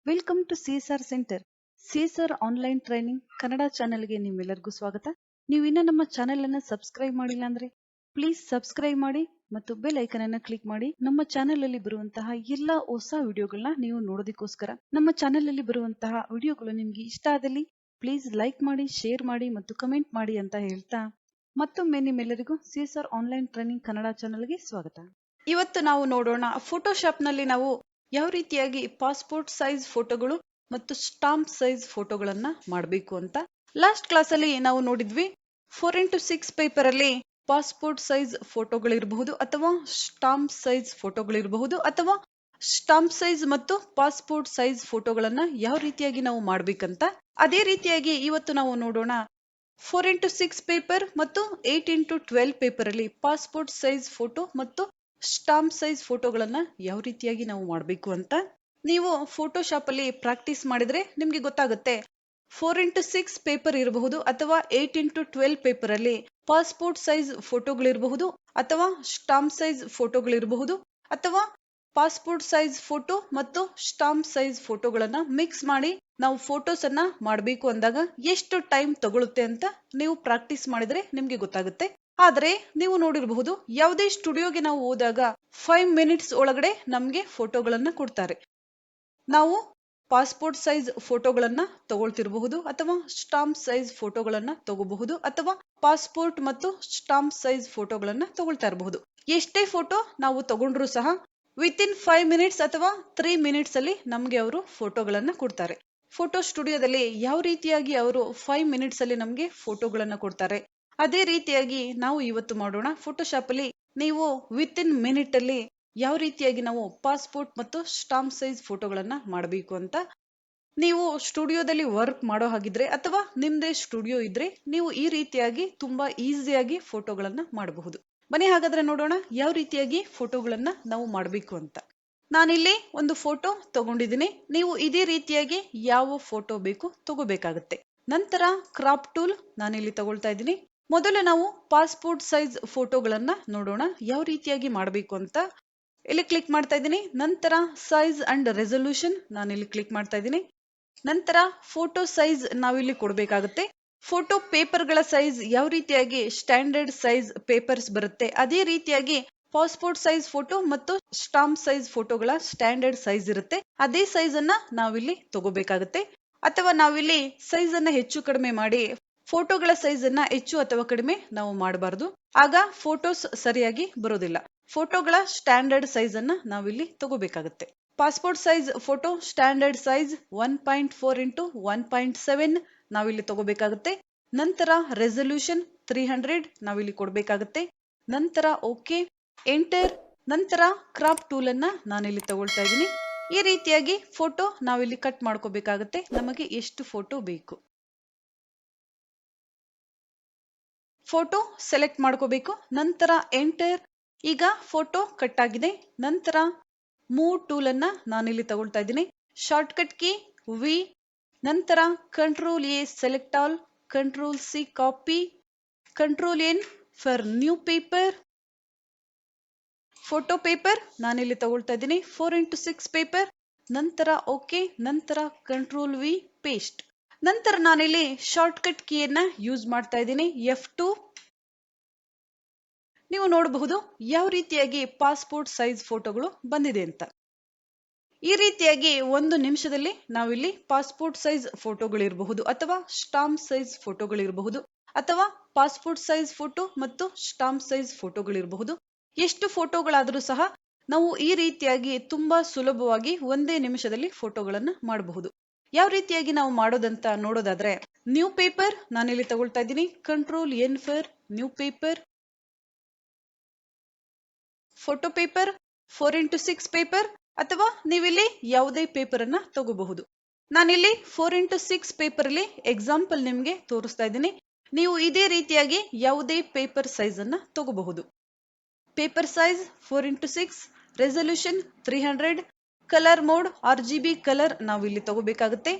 Welcome to CSR centre. CSR online training Kannada ಚಾನೆಲ್ಗೆ ನಿಮ್ಮೆಲ್ಲರಿಗೂ ಸ್ವಾಗತ. ನೀವು ಇನ್ನೂ ನಮ್ಮ ಚಾನೆಲ್ ಅನ್ನ ಸಬ್ಸ್ಕ್ರೈಬ್ ಮಾಡಿಲ್ಲ ಅಂದ್ರೆ ಪ್ಲೀಸ್ ಸಬ್ಸ್ಕ್ರೈಬ್ ಮಾಡಿ ಮತ್ತು ಬೆಲ್ ಐಕನ್ ಅನ್ನ ಕ್ಲಿಕ್ ಮಾಡಿ. ನಮ್ಮ ಚಾನೆಲ್ ಅಲ್ಲಿ ಬರುವಂತಹ ಎಲ್ಲಾ ಹೊಸ ವಿಡಿಯೋಗಳನ್ನ ನೀವು ನೋಡೋದಕ್ಕೋಸ್ಕರ. ನಮ್ಮ ಚಾನೆಲ್ ಅಲ್ಲಿ ಬರುವಂತಹ ವಿಡಿಯೋಗಳು ನಿಮ್ಗೆ ಇಷ್ಟ ಆದಲ್ಲಿ ಪ್ಲೀಸ್ ಲೈಕ್ ಮಾಡಿ, ಶೇರ್ ಮಾಡಿ ಮತ್ತು ಕಮೆಂಟ್ ಮಾಡಿ ಅಂತ ಹೇಳ್ತಾ ಮತ್ತೊಮ್ಮೆ ನಿಮ್ಮೆಲ್ಲರಿಗೂ ಸಿಎಸ್ಆರ್ ಆನ್ಲೈನ್ ಟ್ರೈನಿಂಗ್ ಕನ್ನಡ ಚಾನೆಲ್ಗೆ ಸ್ವಾಗತ. ಇವತ್ತು ನಾವು ನೋಡೋಣ ಫೋಟೋಶಾಪ್ ನಲ್ಲಿ ನಾವು ಯಾವ ರೀತಿಯಾಗಿ ಪಾಸ್ಪೋರ್ಟ್ ಸೈಜ್ ಫೋಟೋಗಳು ಮತ್ತು ಸ್ಟಾಂಪ್ ಸೈಜ್ ಫೋಟೋಗಳನ್ನ ಮಾಡಬೇಕು ಅಂತ. ಲಾಸ್ಟ್ ಕ್ಲಾಸ್ ಅಲ್ಲಿ ನಾವು ನೋಡಿದ್ವಿ 4x6 ಪೇಪರ್ ಅಲ್ಲಿ ಪಾಸ್ಪೋರ್ಟ್ ಸೈಜ್ ಫೋಟೋಗಳಿರಬಹುದು ಅಥವಾ ಸ್ಟಾಂಪ್ ಸೈಜ್ ಫೋಟೋಗಳಿರಬಹುದು ಅಥವಾ ಸ್ಟಾಂಪ್ ಸೈಜ್ ಮತ್ತು ಪಾಸ್ಪೋರ್ಟ್ ಸೈಜ್ ಫೋಟೋಗಳನ್ನ ಯಾವ ರೀತಿಯಾಗಿ ನಾವು ಮಾಡ್ಬೇಕಂತ. ಅದೇ ರೀತಿಯಾಗಿ ಇವತ್ತು ನಾವು ನೋಡೋಣ 4x6 ಪೇಪರ್ ಮತ್ತು 8x12 ಪೇಪರ್ ಅಲ್ಲಿ ಪಾಸ್ಪೋರ್ಟ್ ಸೈಜ್ ಫೋಟೋ ಮತ್ತು ಸ್ಟಾಂಪ್ ಸೈಜ್ ಫೋಟೋಗಳನ್ನ ಯಾವ ರೀತಿಯಾಗಿ ನಾವು ಮಾಡಬೇಕು ಅಂತ. ನೀವು ಫೋಟೋಶಾಪ್ ಅಲ್ಲಿ ಪ್ರಾಕ್ಟೀಸ್ ಮಾಡಿದ್ರೆ ನಿಮ್ಗೆ ಗೊತ್ತಾಗುತ್ತೆ 4x6 ಪೇಪರ್ ಇರಬಹುದು ಅಥವಾ 8x12 ಪೇಪರ್ ಅಲ್ಲಿ ಪಾಸ್ಪೋರ್ಟ್ ಸೈಜ್ ಫೋಟೋಗಳಿರಬಹುದು ಅಥವಾ ಸ್ಟಾಂಪ್ ಸೈಜ್ ಫೋಟೋಗಳಿರಬಹುದು ಅಥವಾ ಪಾಸ್ಪೋರ್ಟ್ ಸೈಜ್ ಫೋಟೋ ಮತ್ತು ಸ್ಟಾಂಪ್ ಸೈಜ್ ಫೋಟೋಗಳನ್ನ ಮಿಕ್ಸ್ ಮಾಡಿ ನಾವು ಫೋಟೋಸ್ ಅನ್ನ ಮಾಡಬೇಕು ಅಂದಾಗ ಎಷ್ಟು ಟೈಮ್ ತಗೊಳುತ್ತೆ ಅಂತ ನೀವು ಪ್ರಾಕ್ಟೀಸ್ ಮಾಡಿದ್ರೆ ನಿಮ್ಗೆ ಗೊತ್ತಾಗುತ್ತೆ. ಆದ್ರೆ ನೀವು ನೋಡಿರಬಹುದು ಯಾವುದೇ ಸ್ಟುಡಿಯೋಗೆ ನಾವು ಹೋದಾಗ 5 ಮಿನಿಟ್ಸ್ ಒಳಗಡೆ ನಮ್ಗೆ ಫೋಟೋಗಳನ್ನ ಕೊಡ್ತಾರೆ. ನಾವು ಪಾಸ್ಪೋರ್ಟ್ ಸೈಜ್ ಫೋಟೋಗಳನ್ನ ತಗೊಳ್ತಿರಬಹುದು ಅಥವಾ ಸ್ಟಾಂಪ್ ಸೈಜ್ ಫೋಟೋಗಳನ್ನ ತಗೋಬಹುದು ಅಥವಾ ಪಾಸ್ಪೋರ್ಟ್ ಮತ್ತು ಸ್ಟಾಂಪ್ ಸೈಜ್ ಫೋಟೋಗಳನ್ನ ತಗೊಳ್ತಾ ಇರಬಹುದು. ಎಷ್ಟೇ ಫೋಟೋ ನಾವು ತಗೊಂಡ್ರು ಸಹ ವಿತಿನ್ 5 ಮಿನಿಟ್ಸ್ ಅಥವಾ 3 ಮಿನಿಟ್ಸ್ ಅಲ್ಲಿ ನಮ್ಗೆ ಅವರು ಫೋಟೋಗಳನ್ನ ಕೊಡ್ತಾರೆ. ಫೋಟೋ ಸ್ಟುಡಿಯೋದಲ್ಲಿ ಯಾವ ರೀತಿಯಾಗಿ ಅವರು 5 ಮಿನಿಟ್ಸ್ ಅಲ್ಲಿ ನಮ್ಗೆ ಫೋಟೋಗಳನ್ನ ಕೊಡ್ತಾರೆ, ಅದೇ ರೀತಿಯಾಗಿ ನಾವು ಇವತ್ತು ಮಾಡೋಣ. ಫೋಟೋಶಾಪ್ ಅಲ್ಲಿ ನೀವು ವಿತಿನ್ ಮಿನಿಟ್ ಅಲ್ಲಿ ಯಾವ ರೀತಿಯಾಗಿ ನಾವು ಪಾಸ್ಪೋರ್ಟ್ ಮತ್ತು ಸ್ಟಾಂಪ್ ಸೈಜ್ ಫೋಟೋಗಳನ್ನ ಮಾಡಬೇಕು ಅಂತ. ನೀವು ಸ್ಟುಡಿಯೋದಲ್ಲಿ ವರ್ಕ್ ಮಾಡೋ ಹಾಗಿದ್ರೆ ಅಥವಾ ನಿಮ್ದೇ ಸ್ಟುಡಿಯೋ ಇದ್ರೆ ನೀವು ಈ ರೀತಿಯಾಗಿ ತುಂಬಾ ಈಸಿಯಾಗಿ ಫೋಟೋಗಳನ್ನ ಮಾಡಬಹುದು. ಬನ್ನಿ ಹಾಗಾದ್ರೆ ನೋಡೋಣ ಯಾವ ರೀತಿಯಾಗಿ ಫೋಟೋಗಳನ್ನ ನಾವು ಮಾಡಬೇಕು ಅಂತ. ನಾನಿಲ್ಲಿ ಒಂದು ಫೋಟೋ ತಗೊಂಡಿದ್ದೀನಿ. ನೀವು ಇದೇ ರೀತಿಯಾಗಿ ಯಾವ ಫೋಟೋ ಬೇಕು ತಗೋಬೇಕಾಗುತ್ತೆ. ನಂತರ ಕ್ರಾಪ್ ಟೂಲ್ ನಾನಿಲ್ಲಿ ತಗೊಳ್ತಾ ಇದ್ದೀನಿ. ಮೊದಲು ನಾವು ಪಾಸ್ಪೋರ್ಟ್ ಸೈಜ್ ಫೋಟೋಗಳನ್ನ ನೋಡೋಣ ಯಾವ ರೀತಿಯಾಗಿ ಮಾಡಬೇಕು ಅಂತ. ಇಲ್ಲಿ ಕ್ಲಿಕ್ ಮಾಡ್ತಾ ಇದ್ದೀನಿ. ನಂತರ ಸೈಜ್ ಅಂಡ್ ರೆಸಲ್ಯೂಷನ್ ನಾನಿಲ್ಲಿ ಕ್ಲಿಕ್ ಮಾಡ್ತಾ ಇದ್ದೀನಿ. ನಂತರ ಫೋಟೋ ಸೈಜ್ ನಾವಿಲ್ಲಿ ಕೊಡಬೇಕಾಗುತ್ತೆ. ಫೋಟೋ ಪೇಪರ್ ಗಳ ಸೈಜ್ ಯಾವ ರೀತಿಯಾಗಿ ಸ್ಟ್ಯಾಂಡರ್ಡ್ ಸೈಜ್ ಪೇಪರ್ಸ್ ಬರುತ್ತೆ ಅದೇ ರೀತಿಯಾಗಿ ಪಾಸ್ಪೋರ್ಟ್ ಸೈಜ್ ಫೋಟೋ ಮತ್ತು ಸ್ಟಾಂಪ್ ಸೈಜ್ ಫೋಟೋಗಳ ಸ್ಟ್ಯಾಂಡರ್ಡ್ ಸೈಜ್ ಇರುತ್ತೆ. ಅದೇ ಸೈಜ್ ಅನ್ನ ನಾವಿಲ್ಲಿ ತಗೋಬೇಕಾಗುತ್ತೆ. ಅಥವಾ ನಾವಿಲ್ಲಿ ಸೈಜ್ ಅನ್ನ ಹೆಚ್ಚು ಕಡಿಮೆ ಮಾಡಿ ಫೋಟೋಗಳ ಸೈಜ್ ಅನ್ನ ಹೆಚ್ಚು ಅಥವಾ ಕಡಿಮೆ ನಾವು ಮಾಡಬಾರದು. ಆಗ ಫೋಟೋಸ್ ಸರಿಯಾಗಿ ಬರೋದಿಲ್ಲ. ಫೋಟೋಗಳ ಸ್ಟ್ಯಾಂಡರ್ಡ್ ಸೈಜ್ ಅನ್ನ ನಾವಿಲ್ಲಿ ತಗೋಬೇಕಾಗುತ್ತೆ. Passport size photo standard size 1.4x1.7 ನಾವಿಲ್ಲಿ ತಗೋಬೇಕಾಗುತ್ತೆ. ನಂತರ ರೆಸಲ್ಯೂಷನ್ 300 ನಾವಿಲ್ಲಿ ಕೊಡಬೇಕಾಗುತ್ತೆ. ನಂತರ ಓಕೆ, ಎಂಟರ್. ನಂತರ ಕ್ರಾಪ್ ಟೂಲ್ ಅನ್ನ ನಾನಿಲ್ಲಿ ತಗೊಳ್ತಾ ಇದ್ದೀನಿ. ಈ ರೀತಿಯಾಗಿ ಫೋಟೋ ನಾವಿಲ್ಲಿ ಕಟ್ ಮಾಡ್ಕೋಬೇಕಾಗುತ್ತೆ. ನಮಗೆ ಎಷ್ಟು ಫೋಟೋ ಬೇಕು ಫೋಟೋ ಸೆಲೆಕ್ಟ್ ಮಾಡ್ಕೋಬೇಕು. ನಂತರ ಎಂಟರ್. ಈಗ ಫೋಟೋ ಕಟ್ ಆಗಿದೆ. ನಂತರ ಮೂವ್ ಟೂಲ್ ಅನ್ನ ನಾನಿಲ್ಲಿ ತಗೊಳ್ತಾ ಇದ್ದೀನಿ. Shortcut key V. ನಂತರ control A select all, control C copy, control N for new paper. Photo paper ನಾನಿಲ್ಲಿ ತಗೊಳ್ತಾ ಇದ್ದೀನಿ 4x6 ಪೇಪರ್. ನಂತರ ಓಕೆ. ನಂತರ ಕಂಟ್ರೋಲ್ ವಿ ಪೇಸ್ಟ್. ನಂತರ ನಾನಿಲ್ಲಿ ಶಾರ್ಟ್ ಕಟ್ ಕೀಯನ್ನ ಯೂಸ್ ಮಾಡ್ತಾ ಇದ್ದೀನಿ F2. ನೀವು ನೋಡಬಹುದು ಯಾವ ರೀತಿಯಾಗಿ ಪಾಸ್ಪೋರ್ಟ್ ಸೈಜ್ ಫೋಟೋಗಳು ಬಂದಿದೆ ಅಂತ. ಈ ರೀತಿಯಾಗಿ 1 ನಿಮಿಷದಲ್ಲಿ ನಾವಿಲ್ಲಿ ಪಾಸ್ಪೋರ್ಟ್ ಸೈಜ್ ಫೋಟೋಗಳಿರಬಹುದು ಅಥವಾ ಸ್ಟಾಂಪ್ ಸೈಜ್ ಫೋಟೋಗಳಿರಬಹುದು ಅಥವಾ ಪಾಸ್ಪೋರ್ಟ್ ಸೈಜ್ ಫೋಟೋ ಮತ್ತು ಸ್ಟಾಂಪ್ ಸೈಜ್ ಫೋಟೋಗಳಿರಬಹುದು. ಎಷ್ಟು ಫೋಟೋಗಳಾದರೂ ಸಹ ನಾವು ಈ ರೀತಿಯಾಗಿ ತುಂಬಾ ಸುಲಭವಾಗಿ 1 ನಿಮಿಷದಲ್ಲಿ ಫೋಟೋಗಳನ್ನ ಮಾಡಬಹುದು. ಯಾವ ರೀತಿಯಾಗಿ ನಾವು ಮಾಡೋದಂತ ನೋಡೋದಾದ್ರೆ ನ್ಯೂ ಪೇಪರ್ ನಾನಿಲ್ಲಿ ತಗೊಳ್ತಾ ಇದ್ದೀನಿ. Control N for new paper. Photo paper 4x6 paper ಅಥವಾ ನೀವಿಲ್ಲಿ ಯಾವುದೇ ಪೇಪರ್ ಅನ್ನ ತಗೋಬಹುದು. ನಾನಿಲ್ಲಿ 4x6 ಪೇಪರ್ ಅಲ್ಲಿ ಎಕ್ಸಾಂಪಲ್ ನಿಮ್ಗೆ ತೋರಿಸ್ತಾ ಇದ್ದೀನಿ. ನೀವು ಇದೇ ರೀತಿಯಾಗಿ ಯಾವುದೇ ಪೇಪರ್ ಸೈಜ್ ಅನ್ನ ತಗೋಬಹುದು. Paper size 4x6, resolution 300, colour mode RGB colour ನಾವು ಇಲ್ಲಿ ತಗೋಬೇಕಾಗುತ್ತೆ.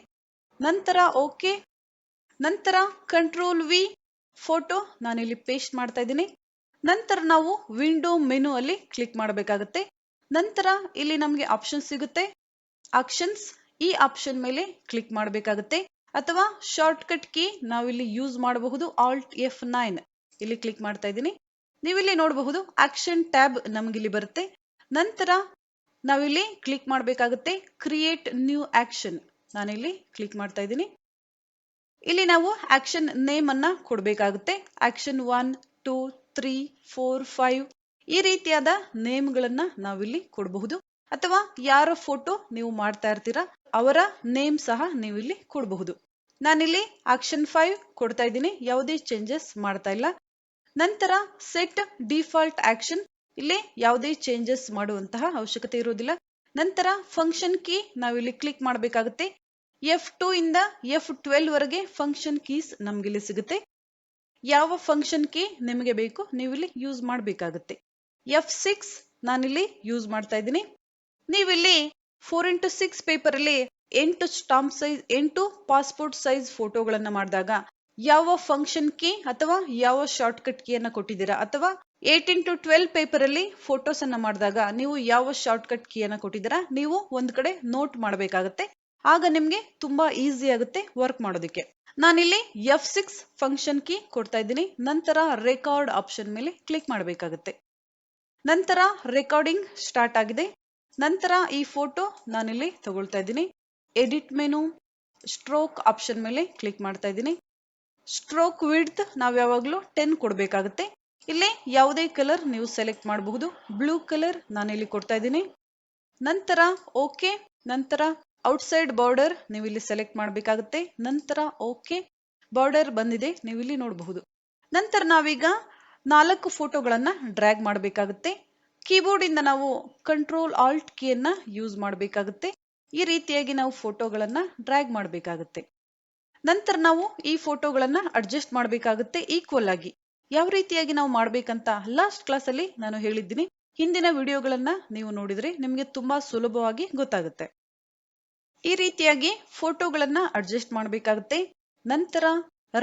ನಂತರ ಓಕೆ. ನಂತರ ಕಂಟ್ರೋಲ್ ವಿ ಫೋಟೋ ನಾನಿಲ್ಲಿ ಪೇಸ್ಟ್ ಮಾಡ್ತಾ ಇದ್ದೀನಿ. ನಂತರ ನಾವು ವಿಂಡೋ ಮೆನು ಅಲ್ಲಿ ಕ್ಲಿಕ್ ಮಾಡಬೇಕಾಗುತ್ತೆ. ನಂತರ ಇಲ್ಲಿ ನಮಗೆ ಆಪ್ಷನ್ ಸಿಗುತ್ತೆ. ಆಕ್ಷನ್ಸ್ ಈ ಆಪ್ಷನ್ ಮೇಲೆ ಕ್ಲಿಕ್ ಮಾಡಬೇಕಾಗುತ್ತೆ. ಅಥವಾ ಶಾರ್ಟ್ ಕಟ್ ಕೀ ನಾವಿಲ್ಲಿ ಯೂಸ್ ಮಾಡಬಹುದು ಆಲ್ಟ್ F9 ಇಲ್ಲಿ ಕ್ಲಿಕ್ ಮಾಡ್ತಾ ಇದ್ದೀನಿ. ನೀವಿಲ್ಲಿ ನೋಡಬಹುದು ಆಕ್ಷನ್ ಟ್ಯಾಬ್ ನಮ್ಗಿಲ್ಲಿ ಬರುತ್ತೆ. ನಂತರ ನಾವಿಲ್ಲಿ ಕ್ಲಿಕ್ ಮಾಡಬೇಕಾಗುತ್ತೆ ಕ್ರಿಯೇಟ್ ನ್ಯೂ ಆಕ್ಷನ್. ನಾನಿಲ್ಲಿ ಕ್ಲಿಕ್ ಮಾಡ್ತಾ ಇದ್ದೀನಿ. ಇಲ್ಲಿ ನಾವು ಆಕ್ಷನ್ ನೇಮ್ ಅನ್ನ ಕೊಡಬೇಕಾಗುತ್ತೆ. ಆಕ್ಷನ್ 1 2 3 4 5 ಈ ರೀತಿಯಾದ ನೇಮ್ ಗಳನ್ನ ನಾವಿಲ್ಲಿ ಕೊಡಬಹುದು. ಅಥವಾ ಯಾರ ಫೋಟೋ ನೀವು ಮಾಡ್ತಾ ಇರ್ತೀರಾ ಅವರ ನೇಮ್ ಸಹ ನೀವು ಇಲ್ಲಿ ಕೊಡಬಹುದು. ನಾನಿಲ್ಲಿ ಆಕ್ಷನ್ 5 ಕೊಡ್ತಾ ಇದ್ದೀನಿ, ಯಾವುದೇ ಚೇಂಜಸ್ ಮಾಡ್ತಾ ಇಲ್ಲ. ನಂತರ ಸೆಟ್ ಡಿಫಾಲ್ಟ್ ಆಕ್ಷನ್, ಇಲ್ಲಿ ಯಾವುದೇ ಚೇಂಜಸ್ ಮಾಡುವಂತಹ ಅವಶ್ಯಕತೆ ಇರುವುದಿಲ್ಲ. ನಂತರ ಫಂಕ್ಷನ್ ಕೀ ನಾವಿಲ್ಲಿ ಕ್ಲಿಕ್ ಮಾಡಬೇಕಾಗುತ್ತೆ. F2 ಇಂದ F12 ವರೆಗೆ ಫಂಕ್ಷನ್ ಕೀಸ್ ನಮ್ಗಿಲ್ಲಿ ಸಿಗುತ್ತೆ. ಯಾವ ಫಂಕ್ಷನ್ ಕೀ ನಿಮಗೆ ಬೇಕು ನೀವು ಇಲ್ಲಿ ಯೂಸ್ ಮಾಡಬೇಕಾಗುತ್ತೆ. F6 ನಾನಿಲ್ಲಿ ಯೂಸ್ ಮಾಡ್ತಾ ಇದ್ದೀನಿ. ನೀವಿಲ್ಲಿ 4x6 ಪೇಪರ್ ಅಲ್ಲಿ 8 ಸ್ಟಾಂಪ್ ಸೈಜ್ 8 ಪಾಸ್ಪೋರ್ಟ್ ಸೈಜ್ ಫೋಟೋಗಳನ್ನ ಮಾಡಿದಾಗ ಯಾವ ಫಂಕ್ಷನ್ ಕೀ ಅಥವಾ ಯಾವ ಶಾರ್ಟ್ ಕಟ್ ಕೀಯನ್ನ ಕೊಟ್ಟಿದ್ದೀರಾ, ಅಥವಾ 8x12 ಪೇಪರ್ ಅಲ್ಲಿ ಫೋಟೋಸ್ ಅನ್ನ ಮಾಡಿದಾಗ ನೀವು ಯಾವ ಶಾರ್ಟ್ ಕಟ್ ಕೀಯನ್ನ ಕೊಟ್ಟಿದ್ದೀರಾ ನೀವು ಒಂದ್ ಕಡೆ ನೋಟ್ ಮಾಡಬೇಕಾಗುತ್ತೆ. ಆಗ ನಿಮ್ಗೆ ತುಂಬಾ ಈಸಿ ಆಗುತ್ತೆ ವರ್ಕ್ ಮಾಡೋದಕ್ಕೆ. ನಾನಿಲ್ಲಿ F6 ಫಂಕ್ಷನ್ ಕೀ ಕೊಡ್ತಾ ಇದ್ದೀನಿ. ನಂತರ ರೆಕಾರ್ಡ್ ಆಪ್ಷನ್ ಮೇಲೆ ಕ್ಲಿಕ್ ಮಾಡಬೇಕಾಗುತ್ತೆ. ನಂತರ ರೆಕಾರ್ಡಿಂಗ್ ಸ್ಟಾರ್ಟ್ ಆಗಿದೆ. ನಂತರ ಈ ಫೋಟೋ ನಾನಿಲ್ಲಿ ತಗೊಳ್ತಾ ಇದ್ದೀನಿ. ಎಡಿಟ್ ಮೆನು ಸ್ಟ್ರೋಕ್ ಆಪ್ಷನ್ ಮೇಲೆ ಕ್ಲಿಕ್ ಮಾಡ್ತಾ ಇದ್ದೀನಿ. ಸ್ಟ್ರೋಕ್ ವಿಡ್ತ್ ನಾವು ಯಾವಾಗಲೂ 10 ಕೊಡಬೇಕಾಗುತ್ತೆ. ಇಲ್ಲಿ ಯಾವುದೇ ಕಲರ್ ನೀವು ಸೆಲೆಕ್ಟ್ ಮಾಡಬಹುದು. ಬ್ಲೂ ಕಲರ್ ನಾನಿಲ್ಲಿ ಕೊಡ್ತಾ ಇದ್ದೀನಿ. ನಂತರ ಓಕೆ. ನಂತರ ಔಟ್ಸೈಡ್ ಬಾರ್ಡರ್ ನೀವು ಇಲ್ಲಿ ಸೆಲೆಕ್ಟ್ ಮಾಡಬೇಕಾಗುತ್ತೆ. ನಂತರ ಓಕೆ, ಬಾರ್ಡರ್ ಬಂದಿದೆ ನೀವು ಇಲ್ಲಿ ನೋಡಬಹುದು. ನಂತರ ನಾವೀಗ 4 ಫೋಟೋಗಳನ್ನ ಡ್ರ್ಯಾಗ್ ಮಾಡಬೇಕಾಗುತ್ತೆ. ಕೀಬೋರ್ಡ್ ಇಂದ ನಾವು ಕಂಟ್ರೋಲ್ ಆಲ್ಟ್ ಕೀಯನ್ನ ಯೂಸ್ ಮಾಡಬೇಕಾಗುತ್ತೆ. ಈ ರೀತಿಯಾಗಿ ನಾವು ಫೋಟೋಗಳನ್ನ ಡ್ರ್ಯಾಗ್ ಮಾಡಬೇಕಾಗುತ್ತೆ. ನಂತರ ನಾವು ಈ ಫೋಟೋಗಳನ್ನ ಅಡ್ಜಸ್ಟ್ ಮಾಡಬೇಕಾಗುತ್ತೆ ಈಕ್ವಲ್ ಆಗಿ. ಯಾವ ರೀತಿಯಾಗಿ ನಾವು ಮಾಡ್ಬೇಕಂತ ಲಾಸ್ಟ್ ಕ್ಲಾಸ್ ಅಲ್ಲಿ ನಾನು ಹೇಳಿದ್ದೀನಿ. ಹಿಂದಿನ ವಿಡಿಯೋಗಳನ್ನ ನೀವು ನೋಡಿದ್ರೆ ನಿಮ್ಗೆ ತುಂಬಾ ಸುಲಭವಾಗಿ ಗೊತ್ತಾಗುತ್ತೆ. ಈ ರೀತಿಯಾಗಿ ಫೋಟೋಗಳನ್ನ ಅಡ್ಜಸ್ಟ್ ಮಾಡಬೇಕಾಗುತ್ತೆ. ನಂತರ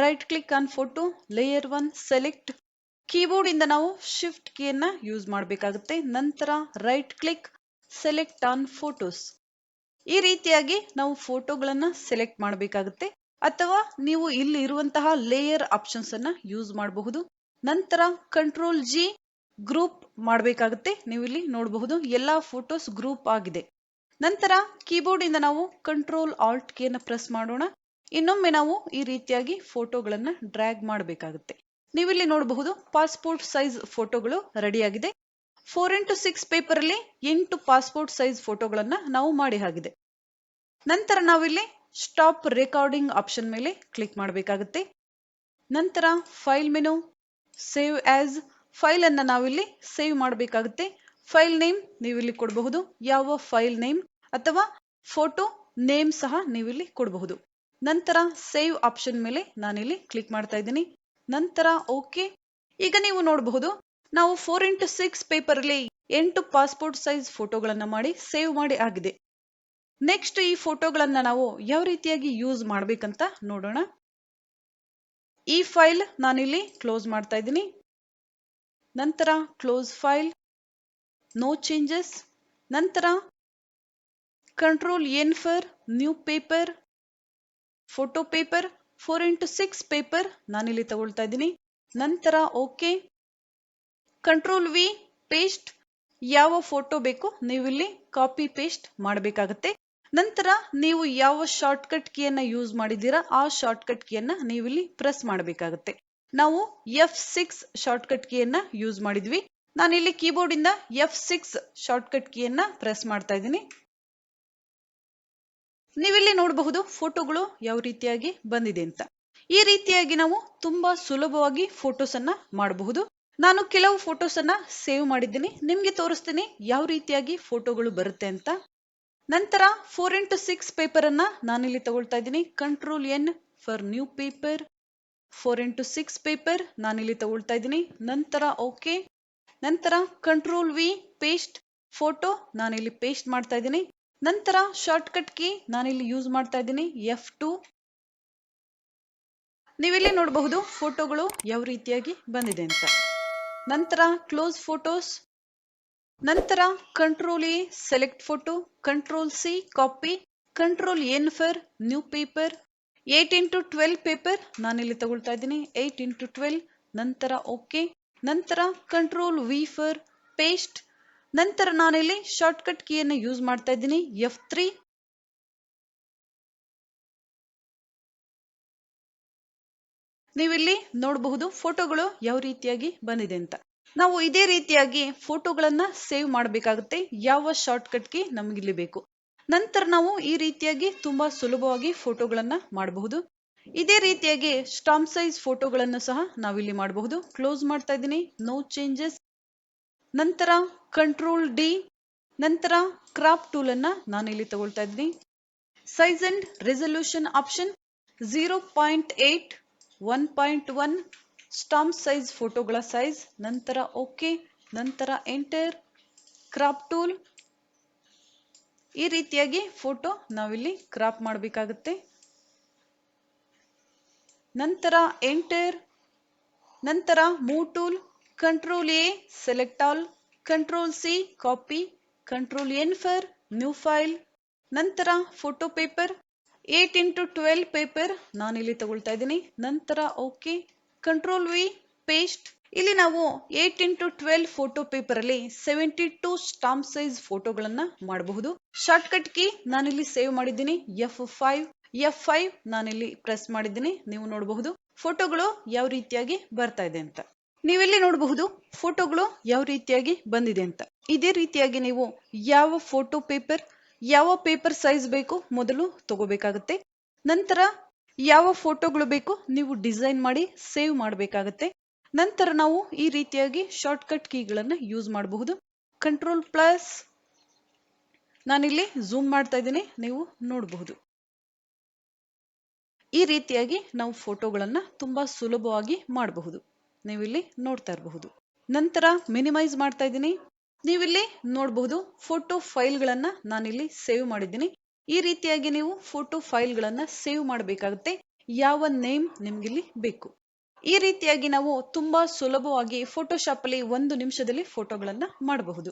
right click on photo, layer 1 select. Keyboard ಇಂದ ನಾವು ಶಿಫ್ಟ್ ಕೀಯನ್ನ ಯೂಸ್ ಮಾಡಬೇಕಾಗುತ್ತೆ. ನಂತರ right click select on photos. ಈ ರೀತಿಯಾಗಿ ನಾವು ಫೋಟೋಗಳನ್ನ ಸೆಲೆಕ್ಟ್ ಮಾಡಬೇಕಾಗುತ್ತೆ. ಅಥವಾ ನೀವು ಇಲ್ಲಿ ಇರುವಂತಹ ಲೇಯರ್ ಆಪ್ಷನ್ಸ್ ಅನ್ನ ಯೂಸ್ ಮಾಡಬಹುದು. ನಂತರ ಕಂಟ್ರೋಲ್ G ಗ್ರೂಪ್ ಮಾಡಬೇಕಾಗುತ್ತೆ. ನೀವು ಇಲ್ಲಿ ನೋಡಬಹುದು ಎಲ್ಲಾ ಫೋಟೋಸ್ ಗ್ರೂಪ್ ಆಗಿದೆ. ನಂತರ ಕೀಬೋರ್ಡ್ ಇಂದ ನಾವು ಕಂಟ್ರೋಲ್ ಆಲ್ಟ್ ಕೀಯನ್ನು ಪ್ರೆಸ್ ಮಾಡೋಣ. ಇನ್ನೊಮ್ಮೆ ನಾವು ಈ ರೀತಿಯಾಗಿ ಫೋಟೋಗಳನ್ನ ಡ್ರ್ಯಾಗ್ ಮಾಡಬೇಕಾಗುತ್ತೆ. ನೀವಿಲ್ಲಿ ನೋಡಬಹುದು ಪಾಸ್ಪೋರ್ಟ್ ಸೈಜ್ ಫೋಟೋಗಳು ರೆಡಿ ಆಗಿದೆ. 4x6 ಪೇಪರ್ ಅಲ್ಲಿ 8 ಪಾಸ್ಪೋರ್ಟ್ ಸೈಜ್ ಫೋಟೋಗಳನ್ನ ನಾವು ಮಾಡಿ ಆಗಿದೆ. ನಂತರ ನಾವಿಲ್ಲಿ ಸ್ಟಾಪ್ ರೆಕಾರ್ಡಿಂಗ್ ಆಪ್ಷನ್ ಮೇಲೆ ಕ್ಲಿಕ್ ಮಾಡಬೇಕಾಗುತ್ತೆ. ನಂತರ file menu save as, file ಅನ್ನ ನಾವಿಲ್ಲಿ ಸೇವ್ ಮಾಡಬೇಕಾಗುತ್ತೆ. ಫೈಲ್ ನೇಮ್ ನೀವಿಲ್ಲಿ ಕೊಡಬಹುದು, ಯಾವ ಫೈಲ್ ನೇಮ್ ಅಥವಾ ಫೋಟೋ ನೇಮ್ ಸಹ ನೀವಿಲ್ಲಿ ಕೊಡಬಹುದು. ನಂತರ ಸೇವ್ ಆಪ್ಷನ್ ಮೇಲೆ ನಾನಿಲ್ಲಿ ಕ್ಲಿಕ್ ಮಾಡ್ತಾ ಇದ್ದೀನಿ. ನಂತರ ಓಕೆ. ಈಗ ನೀವು ನೋಡಬಹುದು ನಾವು 4x6 ಪೇಪರ್ ಅಲ್ಲಿ 8 ಪಾಸ್ಪೋರ್ಟ್ ಸೈಜ್ ಫೋಟೋಗಳನ್ನ ಮಾಡಿ ಸೇವ್ ಮಾಡಿ ಆಗಿದೆ. ನೆಕ್ಸ್ಟ್ ಈ ಫೋಟೋಗಳನ್ನ ನಾವು ಯಾವ ರೀತಿಯಾಗಿ ಯೂಸ್ ಮಾಡ್ಬೇಕಂತ ನೋಡೋಣ. ಈ ಫೈಲ್ ನಾನಿಲ್ಲಿ ಕ್ಲೋಸ್ ಮಾಡ್ತಾ ಇದ್ದೀನಿ. ನಂತರ ಕ್ಲೋಸ್ ಫೈಲ್, ನೋ ಚೇಂಜಸ್. ನಂತರ control N for new paper, photo paper 4x6 paper ನಾನಿಲ್ಲಿ ತಗೊಳ್ತಾ ಇದ್ದೀನಿ. ನಂತರ ಓಕೆ. ಕಂಟ್ರೋಲ್ V ಪೇಸ್ಟ್, ಯಾವ ಫೋಟೋ ಬೇಕು ನೀವಿಲ್ಲಿ ಕಾಪಿ ಪೇಸ್ಟ್ ಮಾಡಬೇಕಾಗುತ್ತೆ. ನಂತರ ನೀವು ಯಾವ ಶಾರ್ಟ್ ಕಟ್ ಕೀಯನ್ನ ಯೂಸ್ ಮಾಡಿದ್ದೀರಾ ಆ ಶಾರ್ಟ್ ಕಟ್ ಕೀಯನ್ನ ನೀವಿಲ್ಲಿ ಪ್ರೆಸ್ ಮಾಡಬೇಕಾಗುತ್ತೆ. ನಾವು F6 ಶಾರ್ಟ್ ಕಟ್ ಕೀಯನ್ನ ಯೂಸ್ ಮಾಡಿದ್ವಿ. ನಾನಿಲ್ಲಿ ಕೀಬೋರ್ಡ್ ಇಂದ F6 ಶಾರ್ಟ್ ಕಟ್ ಕೀಯನ್ನ ಪ್ರೆಸ್ ಮಾಡ್ತಾ ಇದ್ದೀನಿ. ನೀವಿಲ್ಲಿ ನೋಡಬಹುದು ಫೋಟೋಗಳು ಯಾವ ರೀತಿಯಾಗಿ ಬಂದಿದೆ ಅಂತ. ಈ ರೀತಿಯಾಗಿ ನಾವು ತುಂಬಾ ಸುಲಭವಾಗಿ ಫೋಟೋಸ್ ಅನ್ನ ಮಾಡಬಹುದು. ನಾನು ಕೆಲವು ಫೋಟೋಸ್ ಅನ್ನ ಸೇವ್ ಮಾಡಿದ್ದೀನಿ, ನಿಮ್ಗೆ ತೋರಿಸ್ತೀನಿ ಯಾವ ರೀತಿಯಾಗಿ ಫೋಟೋಗಳು ಬರುತ್ತೆ ಅಂತ. ನಂತರ 4x6 ಪೇಪರ್ ಅನ್ನ ನಾನಿಲ್ಲಿ ತಗೊಳ್ತಾ ಇದ್ದೀನಿ. Control N for new paper, 4x6 paper ನಾನಿಲ್ಲಿ ತಗೊಳ್ತಾ ಇದ್ದೀನಿ. ನಂತರ ಓಕೆ. ನಂತರ ಕಂಟ್ರೋಲ್ V ಪೇಸ್ಟ್ ಫೋಟೋ ನಾನಿಲ್ಲಿ ಪೇಸ್ಟ್ ಮಾಡ್ತಾ ಇದ್ದೀನಿ. ನಂತರ ಶಾರ್ಟ್ ಕಟ್ ಕೀ ನಾನಿಲ್ಲಿ ಯೂಸ್ ಮಾಡ್ತಾ ಇದ್ದೀನಿ F2. ನೀವಿಲ್ಲಿ ನೋಡಬಹುದು ಫೋಟೋಗಳು ಯಾವ ರೀತಿಯಾಗಿ ಬಂದಿದೆ ಅಂತ. ನಂತರ ಕ್ಲೋಸ್ ಫೋಟೋಸ್. ನಂತರ control A select photo, control C copy, control N for new paper. 8x12 paper ನಾನಿಲ್ಲಿ ತಗೊಳ್ತಾ ಇದ್ದೀನಿ. 8x12. ನಂತರ ಓಕೆ. ನಂತರ ಕಂಟ್ರೋಲ್ ವಿ ಫಾರ್ ಪೇಸ್ಟ್. ನಂತರ ನಾನಿಲ್ಲಿ ಶಾರ್ಟ್ಕಟ್ ಕೀಯನ್ನು ಯೂಸ್ ಮಾಡ್ತಾ ಇದ್ದೀನಿ F3. ನೀವಿಲ್ಲಿ ನೋಡಬಹುದು ಫೋಟೋಗಳು ಯಾವ ರೀತಿಯಾಗಿ ಬಂದಿದೆ ಅಂತ. ನಾವು ಇದೇ ರೀತಿಯಾಗಿ ಫೋಟೋಗಳನ್ನ ಸೇವ್ ಮಾಡಬೇಕಾಗುತ್ತೆ. ಯಾವ ಶಾರ್ಟ್ಕಟ್ ಕೀ ನಮಗಿಲ್ಲಿ ಬೇಕು. ನಂತರ ನಾವು ಈ ರೀತಿಯಾಗಿ ತುಂಬಾ ಸುಲಭವಾಗಿ ಫೋಟೋಗಳನ್ನ ಮಾಡಬಹುದು. ಇದೇ ರೀತಿಯಾಗಿ ಸ್ಟಾಂಪ್ ಸೈಜ್ ಫೋಟೋಗಳನ್ನು ಸಹ ನಾವಿಲ್ಲಿ ಮಾಡಬಹುದು. ಕ್ಲೋಸ್ ಮಾಡ್ತಾ ಇದ್ದೀನಿ. No changes. ನಂತರ ಕಂಟ್ರೋಲ್ ಡಿ. ನಂತರ ಕ್ರಾಪ್ ಟೂಲ್ ಅನ್ನ ನಾನಿಲ್ಲಿ ತಗೊಳ್ತಾ ಇದ್ದೀನಿ. Size and resolution option 0.8, 1.1 stamp size ಫೋಟೋಗಳ ಸೈಜ್. ನಂತರ ಓಕೆ. ನಂತರ ಎಂಟರ್. Crop tool. ಈ ರೀತಿಯಾಗಿ ಫೋಟೋ ನಾವಿಲ್ಲಿ ಕ್ರಾಪ್ ಮಾಡಬೇಕಾಗುತ್ತೆ. ನಂತರ ಎಂಟರ್. ನಂತರ move tool. Control A select all. Control C copy. Control N for new file. ನಂತರ ಫೋಟೋ ಪೇಪರ್ 8x12 ಪೇಪರ್ ನಾನಿಲ್ಲಿ ತಗೊಳ್ತಾ ಇದ್ದೀನಿ. ನಂತರ ಓಕೆ. Control V paste. ಇಲ್ಲಿ ನಾವು 8x12 ಫೋಟೋ ಪೇಪರ್ ಅಲ್ಲಿ 72 ಸ್ಟಾಂಪ್ ಸೈಜ್ ಫೋಟೋಗಳನ್ನ ಮಾಡಬಹುದು. ಶಾರ್ಟ್ಕಟ್ ಕೀ ನಾನಿಲ್ಲಿ ಸೇವ್ ಮಾಡಿದ್ದೀನಿ F5 ನಾನಿಲ್ಲಿ ಪ್ರೆಸ್ ಮಾಡಿದ್ದೀನಿ. ನೀವು ನೋಡಬಹುದು ಫೋಟೋಗಳು ಯಾವ ರೀತಿಯಾಗಿ ಬರ್ತಾ ಇದೆ ಅಂತ. ನೀವಿಲ್ಲಿ ನೋಡಬಹುದು ಫೋಟೋಗಳು ಯಾವ ರೀತಿಯಾಗಿ ಬಂದಿದೆ ಅಂತ. ಇದೇ ರೀತಿಯಾಗಿ ನೀವು ಯಾವ ಫೋಟೋ ಪೇಪರ್, ಯಾವ ಪೇಪರ್ ಸೈಜ್ ಬೇಕು ಮೊದಲು ತಗೋಬೇಕಾಗುತ್ತೆ. ನಂತರ ಯಾವ ಫೋಟೋಗಳು ಬೇಕು ನೀವು ಡಿಸೈನ್ ಮಾಡಿ ಸೇವ್ ಮಾಡಬೇಕಾಗುತ್ತೆ. ನಂತರ ನಾವು ಈ ರೀತಿಯಾಗಿ ಶಾರ್ಟ್ಕಟ್ ಕೀಗಳನ್ನ ಯೂಸ್ ಮಾಡಬಹುದು. Control plus. ನಾನಿಲ್ಲಿ ಝೂಮ್ ಮಾಡ್ತಾ ಇದ್ದೀನಿ. ನೀವು ನೋಡಬಹುದು ಈ ರೀತಿಯಾಗಿ ನಾವು ಫೋಟೋಗಳನ್ನ ತುಂಬಾ ಸುಲಭವಾಗಿ ಮಾಡಬಹುದು. ನೀವಿಲ್ಲಿ ನೋಡ್ತಾ ಇರಬಹುದು. ನಂತರ ಮಿನಿಮೈಸ್ ಮಾಡ್ತಾ ಇದ್ದೀನಿ. ನೀವಿಲ್ಲಿ ನೋಡಬಹುದು ಫೋಟೋ ಫೈಲ್ಗಳನ್ನ ನಾನಿಲ್ಲಿ ಸೇವ್ ಮಾಡಿದ್ದೀನಿ. ಈ ರೀತಿಯಾಗಿ ನೀವು ಫೋಟೋ ಫೈಲ್ಗಳನ್ನ ಸೇವ್ ಮಾಡಬೇಕಾಗುತ್ತೆ. ಯಾವ ನೇಮ್ ನಿಮ್ಗಿಲ್ಲಿ ಬೇಕು. ಈ ರೀತಿಯಾಗಿ ನಾವು ತುಂಬಾ ಸುಲಭವಾಗಿ ಫೋಟೋಶಾಪ್ ಅಲ್ಲಿ 1 ನಿಮಿಷದಲ್ಲಿ ಫೋಟೋಗಳನ್ನ ಮಾಡಬಹುದು.